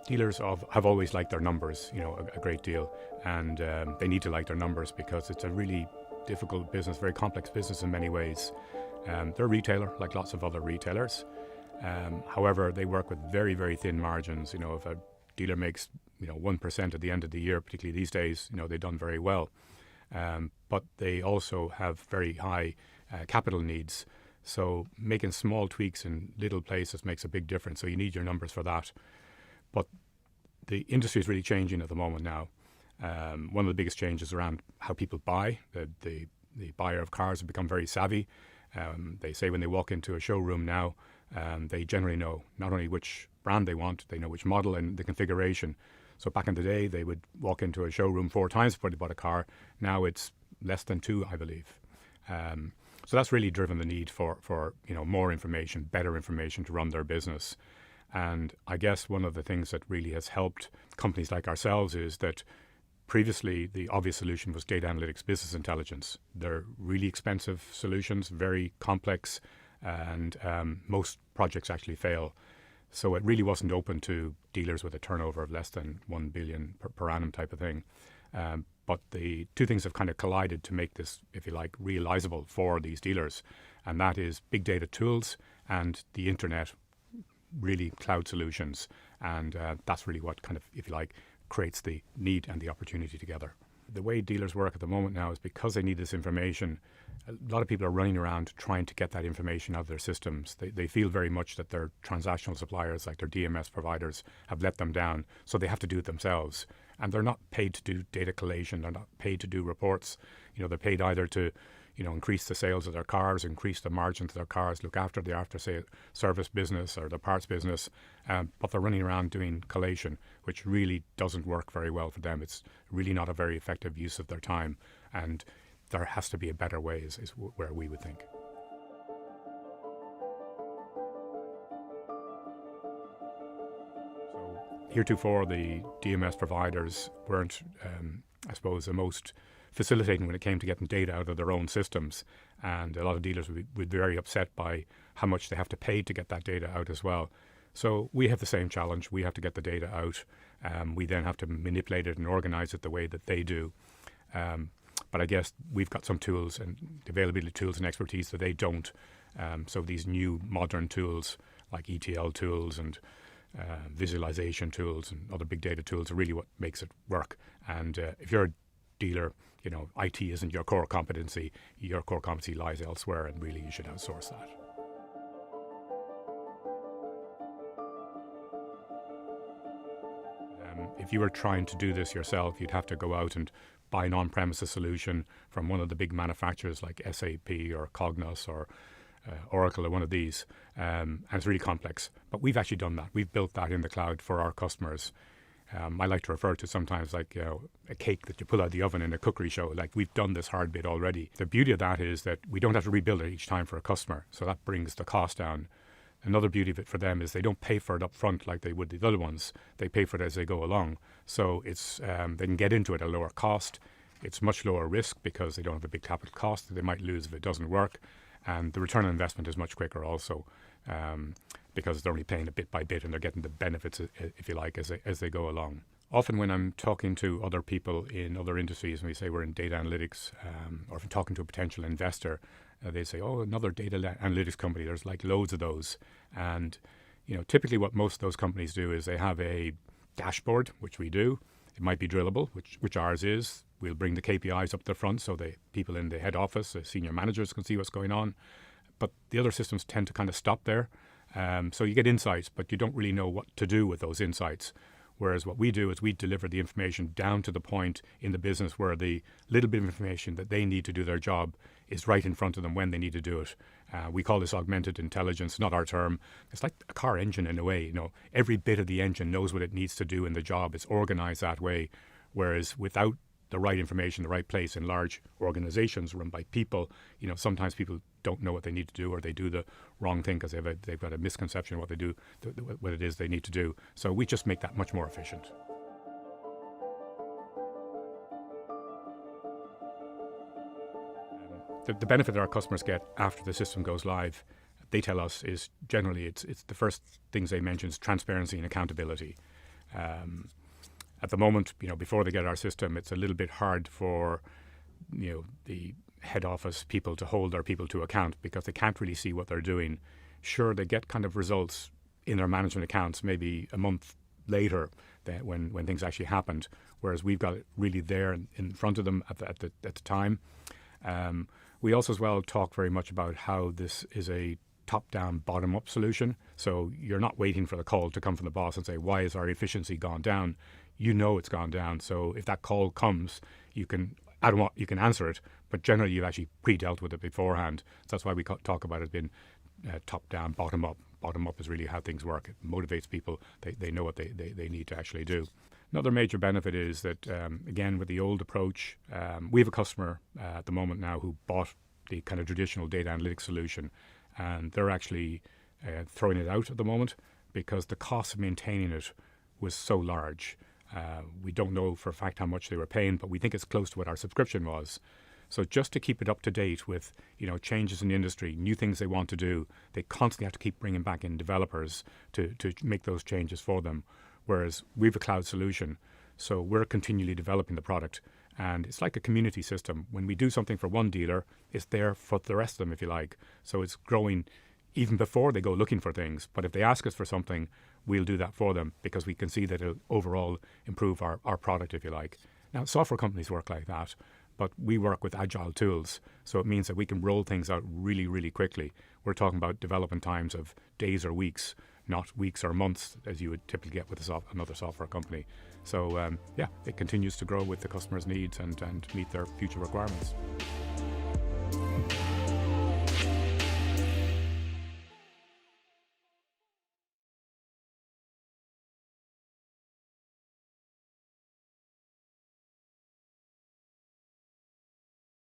Dealers have always liked their numbers, a great deal, and they need to like their numbers because it's a really difficult business, very complex business in many ways. They're a retailer, like lots of other retailers. However, they work with very, very thin margins. If a dealer makes 1% at the end of the year, particularly these days, they've done very well. But they also have very high capital needs. So making small tweaks in little places makes a big difference. So you need your numbers for that. But the industry is really changing at the moment now. One of the biggest changes around how people buy. The buyer of cars have become very savvy. They say when they walk into a showroom now, they generally know not only which brand they want, they know which model and the configuration. So back in the day, they would walk into a showroom 4 times before they bought a car. Now it's less than 2, I believe. So that's really driven the need for more information, better information to run their business. And I guess one of the things that really has helped companies like ourselves is that previously the obvious solution was data analytics, business intelligence. They're really expensive solutions, very complex, and most projects actually fail. So it really wasn't open to dealers with a turnover of less than 1 billion per annum type of thing. But the two things have kind of collided to make this, if you like, realizable for these dealers. And that is big data tools and the internet, really cloud solutions. And that's really what kind of, if you like, creates the need and the opportunity together. The way dealers work at the moment now is because they need this information, a lot of people are running around trying to get that information out of their systems. They feel very much that their transactional suppliers, like their DMS providers, have let them down, so they have to do it themselves. And they're not paid to do data collation, they're not paid to do reports. They're paid either to increase the sales of their cars, increase the margins of their cars, look after the after-sale service business or the parts business, but they're running around doing collation, which really doesn't work very well for them. It's really not a very effective use of their time, and there has to be a better way is where we would think. So heretofore, the DMS providers weren't, I suppose, the most facilitating when it came to getting data out of their own systems. And a lot of dealers would be very upset by how much they have to pay to get that data out as well. So we have the same challenge. We have to get the data out. We then have to manipulate it and organize it the way that they do. But I guess we've got some tools and availability tools and expertise that they don't. So these new modern tools like ETL tools and visualization tools and other big data tools are really what makes it work. And if you're a dealer, IT isn't your core competency. Your core competency lies elsewhere, and really you should outsource that. If you were trying to do this yourself, you'd have to go out and buy an on-premises solution from one of the big manufacturers like SAP or Cognos or Oracle or one of these, and it's really complex. But we've actually done that. We've built that in the cloud for our customers. I like to refer to sometimes like a cake that you pull out of the oven in a cookery show. Like, we've done this hard bit already. The beauty of that is that we don't have to rebuild it each time for a customer, so that brings the cost down. Another beauty of it for them is they don't pay for it up front like they would the other ones. They pay for it as they go along. So it's they can get into it at a lower cost. It's much lower risk because they don't have a big capital cost that they might lose if it doesn't work. And the return on investment is much quicker also, because they're only paying it bit by bit and they're getting the benefits, if you like, as they go along. Often when I'm talking to other people in other industries, and we say we're in data analytics, or if I'm talking to a potential investor, they say, oh, another data analytics company. There's like loads of those. And typically what most of those companies do is they have a dashboard, which we do. It might be drillable, which ours is. We'll bring the KPIs up the front so the people in the head office, the senior managers, can see what's going on. But the other systems tend to kind of stop there. So you get insights, but you don't really know what to do with those insights. Whereas what we do is we deliver the information down to the point in the business where the little bit of information that they need to do their job is right in front of them when they need to do it. We call this augmented intelligence, not our term. It's like a car engine in a way. Every bit of the engine knows what it needs to do in the job. It's organized that way. Whereas without the right information, the right place in large organizations run by people, sometimes people don't know what they need to do, or they do the wrong thing because they've got a misconception of what they do, what it is they need to do. So we just make that much more efficient. The benefit that our customers get after the system goes live, they tell us, is generally it's the first things they mention is transparency and accountability. At the moment, before they get our system, it's a little bit hard for, the head office people to hold their people to account because they can't really see what they're doing. Sure, they get kind of results in their management accounts maybe a month later when things actually happened, whereas we've got it really there in front of them at the time. We also as well talk very much about how this is a top-down, bottom-up solution. So you're not waiting for the call to come from the boss and say, why is our efficiency gone down? It's gone down. So if that call comes, you can answer it, but generally you've actually pre-dealt with it beforehand. So that's why we talk about it being top-down, bottom-up. Bottom-up is really how things work. It motivates people. They know what they need to actually do. Another major benefit is that, again, with the old approach, we have a customer at the moment now who bought the kind of traditional data analytics solution, and they're actually throwing it out at the moment because the cost of maintaining it was so large. We don't know for a fact how much they were paying, but we think it's close to what our subscription was. So just to keep it up to date with, changes in the industry, new things they want to do, they constantly have to keep bringing back in developers to make those changes for them. Whereas we have a cloud solution, so we're continually developing the product. And it's like a community system. When we do something for one dealer, it's there for the rest of them, if you like. So it's growing even before they go looking for things. But if they ask us for something, we'll do that for them because we can see that it'll overall improve our product, if you like. Now, software companies work like that, but we work with agile tools. So it means that we can roll things out really, really quickly. We're talking about development times of days or weeks, not weeks or months as you would typically get with another software company. So it continues to grow with the customer's needs and meet their future requirements.